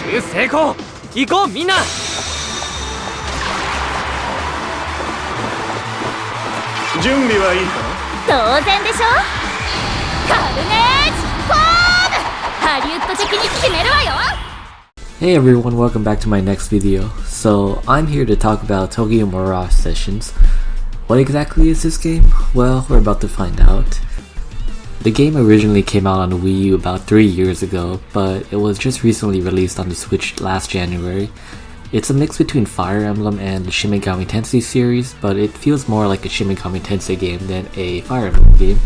習成功。行こうみんな。準備はいいかな。当然でしょ。カルネージフォーム。ハリウッド的に決めるわよ。Hey everyone, welcome back to my next video. So, I'm here to talk about Tokyo Mirage Sessions. What exactly is this game? Well, we're about to find out. The game originally came out on the Wii U about 3 years ago, but it was just recently released on the Switch last January. It's a mix between Fire Emblem and the Shin Megami Tensei series, but it feels more like a Shin Megami Tensei game than a Fire Emblem game.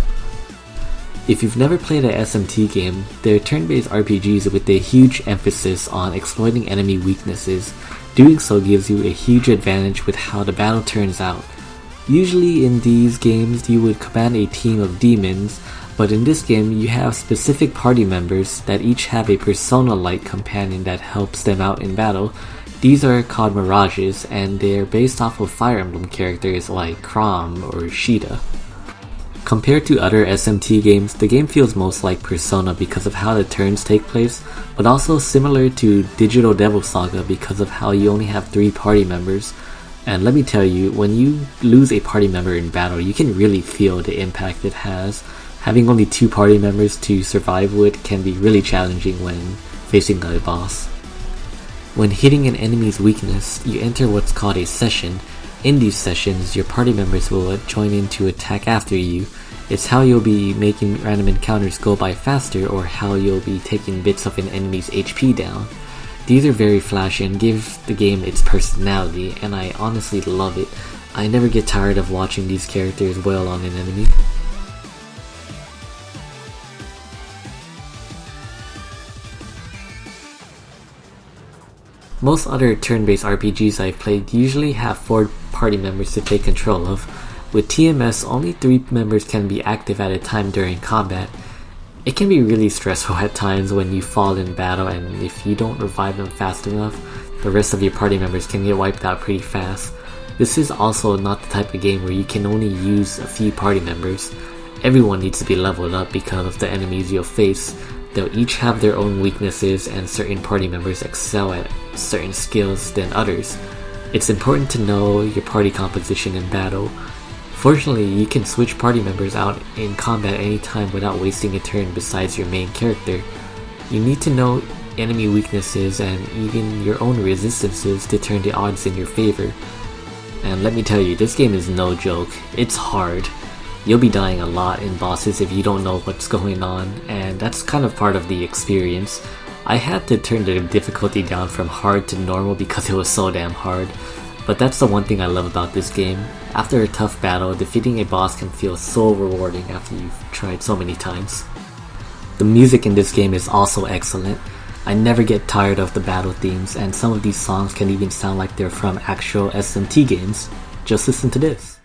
If you've never played an SMT game, they're turn-based RPGs with a huge emphasis on exploiting enemy weaknesses. Doing so gives you a huge advantage with how the battle turns out. Usually in these games you would command a team of demons, but in this game you have specific party members that each have a persona-like companion that helps them out in battle. These are called Mirages, and they're based off of Fire Emblem characters like Chrom or Sheeta. Compared to other SMT games, the game feels most like Persona because of how the turns take place, but also similar to Digital Devil Saga because of how you only have 3 party members. And let me tell you, when you lose a party member in battle, you can really feel the impact it has. Having only 2 party members to survive with can be really challenging when facing a boss. When hitting an enemy's weakness, you enter what's called a session. In these sessions, your party members will join in to attack after you. It's how you'll be making random encounters go by faster, or how you'll be taking bits of an enemy's HP down. These are very flashy and give the game its personality, and I honestly love it. I never get tired of watching these characters wail on an enemy. Most other turn-based RPGs I've played usually have 4 party members to take control of. With TMS, only 3 members can be active at a time during combat. It can be really stressful at times when you fall in battle, and if you don't revive them fast enough, the rest of your party members can get wiped out pretty fast. This is also not the type of game where you can only use a few party members. Everyone needs to be leveled up because of the enemies you'll face. They'll each have their own weaknesses, and certain party members excel at certain skills than others. It's important to know your party composition in battle. Fortunately, you can switch party members out in combat anytime without wasting a turn besides your main character. You need to know enemy weaknesses and even your own resistances to turn the odds in your favor. And let me tell you, this game is no joke. It's hard. You'll be dying a lot in bosses if you don't know what's going on, and that's kind of part of the experience. I had to turn the difficulty down from hard to normal because it was so damn hard. But that's the one thing I love about this game. After a tough battle, defeating a boss can feel so rewarding after you've tried so many times. The music in this game is also excellent. I never get tired of the battle themes, and some of these songs can even sound like they're from actual SMT games. Just listen to this.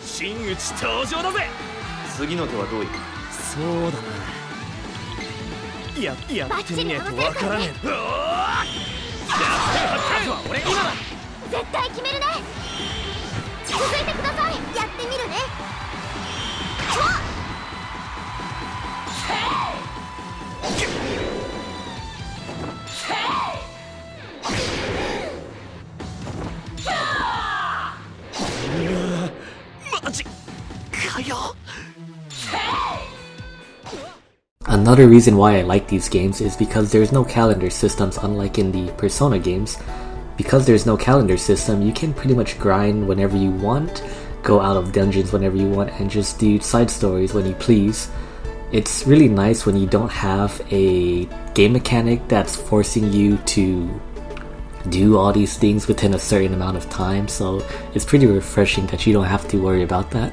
真打ち登場だぜ。次の手はどういく？そうだな。やってみねえとわからねえ。まずは俺が今だ。絶対決めるね。続いてください。やってみるね。マジかよ。Another reason why I like these games is because there's no calendar systems, unlike in the Persona games. Because there's no calendar system, you can pretty much grind whenever you want, go out of dungeons whenever you want, and just do side stories when you please. It's really nice when you don't have a game mechanic that's forcing you to do all these things within a certain amount of time, so it's pretty refreshing that you don't have to worry about that.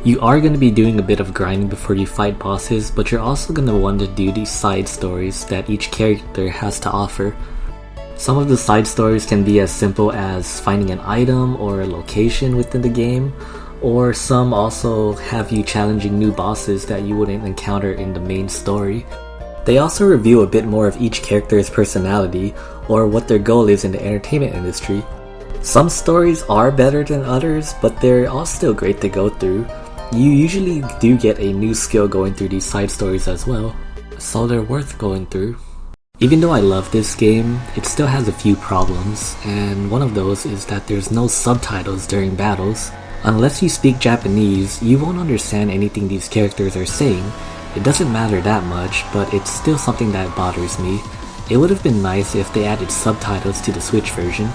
You are going to be doing a bit of grinding before you fight bosses, but you're also going to want to do these side stories that each character has to offer. Some of the side stories can be as simple as finding an item or a location within the game, or some also have you challenging new bosses that you wouldn't encounter in the main story. They also reveal a bit more of each character's personality, or what their goal is in the entertainment industry. Some stories are better than others, but they're all still great to go through. You usually do get a new skill going through these side stories as well, so they're worth going through. Even though I love this game, it still has a few problems, and one of those is that there's no subtitles during battles. Unless you speak Japanese, you won't understand anything these characters are saying. It doesn't matter that much, but it's still something that bothers me. It would have been nice if they added subtitles to the Switch version.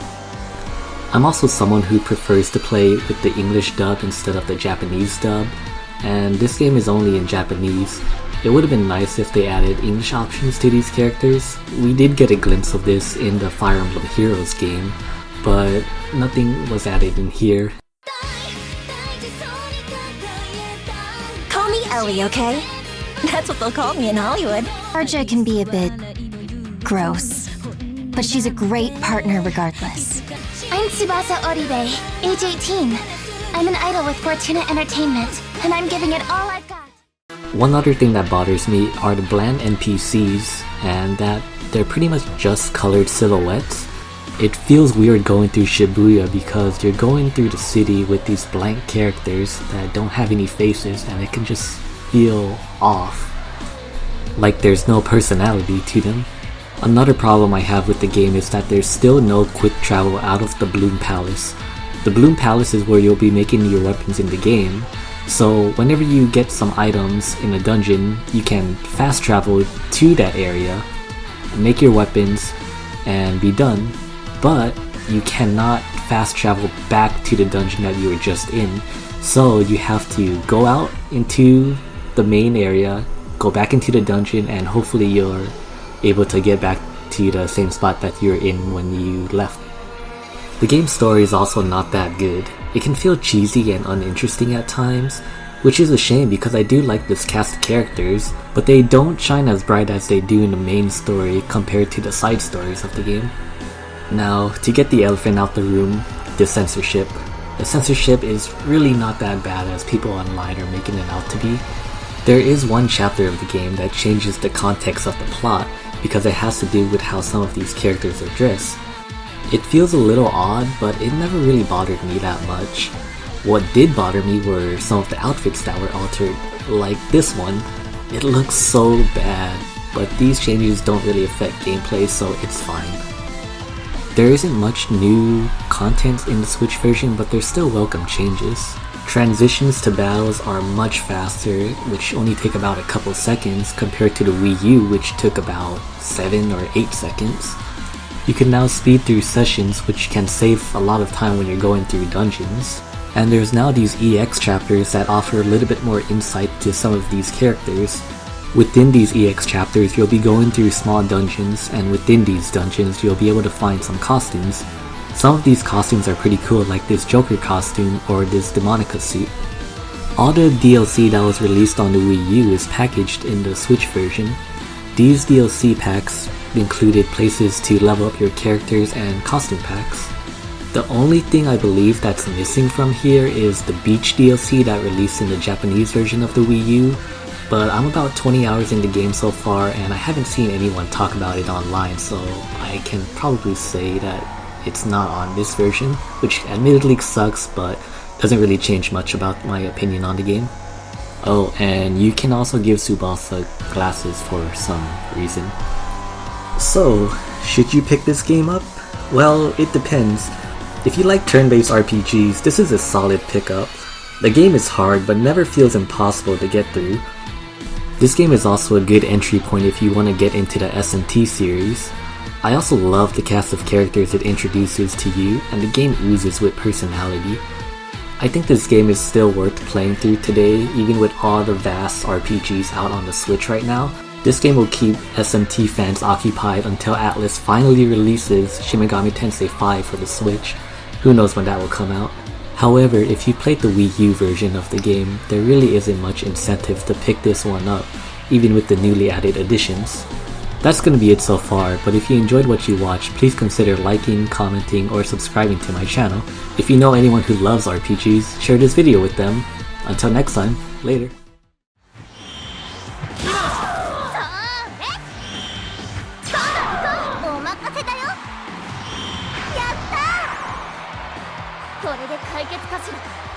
I'm also someone who prefers to play with the English dub instead of the Japanese dub, and this game is only in Japanese. It would have been nice if they added English options to these characters. We did get a glimpse of this in the Fire Emblem Heroes game, but nothing was added in here. Call me Ellie, okay? That's what they'll call me in Hollywood. Arja can be a bit gross, but she's a great partner regardless. I'm Tsubasa Oribe, age 18. I'm an idol with Fortuna Entertainment, and I'm giving it all I've got. One other thing that bothers me are the bland NPCs, and that they're pretty much just colored silhouettes. It feels weird going through Shibuya because you're going through the city with these blank characters that don't have any faces, and it can just feel off. Like there's no personality to them. Another problem I have with the game is that there's still no quick travel out of the Bloom Palace. The Bloom Palace is where you'll be making your weapons in the game, so whenever you get some items in a dungeon, you can fast travel to that area, make your weapons, and be done, but you cannot fast travel back to the dungeon that you were just in, so you have to go out into the main area, go back into the dungeon, and hopefully you're able to get back to the same spot that you were in when you left. The game's story is also not that good. It can feel cheesy and uninteresting at times, which is a shame because I do like this cast of characters, but they don't shine as bright as they do in the main story compared to the side stories of the game. Now, to get the elephant out the room, the censorship. The censorship is really not that bad as people online are making it out to be. There is one chapter of the game that changes the context of the plot because it has to do with how some of these characters are dressed. It feels a little odd, but it never really bothered me that much. What did bother me were some of the outfits that were altered, like this one. It looks so bad, but these changes don't really affect gameplay, so it's fine. There isn't much new content in the Switch version, but there's still welcome changes. Transitions to battles are much faster, which only take about a couple seconds compared to the Wii U, which took about 7 or 8 seconds. You can now speed through sessions, which can save a lot of time when you're going through dungeons. And there's now these EX chapters that offer a little bit more insight to some of these characters. Within these EX chapters, you'll be going through small dungeons, and within these dungeons, you'll be able to find some costumes. Some of these costumes are pretty cool, like this Joker costume or this Demonica suit. All the DLC that was released on the Wii U is packaged in the Switch version. These DLC packs included places to level up your characters and costume packs. The only thing I believe that's missing from here is the Beach DLC that released in the Japanese version of the Wii U, but I'm about 20 hours in the game so far and I haven't seen anyone talk about it online, so I can probably say that it's not on this version, which admittedly sucks, but doesn't really change much about my opinion on the game. Oh, and you can also give Tsubasa glasses for some reason. So, should you pick this game up? Well, it depends. If you like turn-based RPGs, this is a solid pickup. The game is hard, but never feels impossible to get through. This game is also a good entry point if you want to get into the SMT series. I also love the cast of characters it introduces to you, and the game oozes with personality. I think this game is still worth playing through today, even with all the vast RPGs out on the Switch right now. This game will keep SMT fans occupied until Atlus finally releases Shin Megami Tensei 5 for the Switch. Who knows when that will come out. However, if you played the Wii U version of the game, there really isn't much incentive to pick this one up, even with the newly added additions. That's gonna be it so far, but if you enjoyed what you watched, please consider liking, commenting, or subscribing to my channel. If you know anyone who loves RPGs, share this video with them. Until next time, later.これで解決かしら。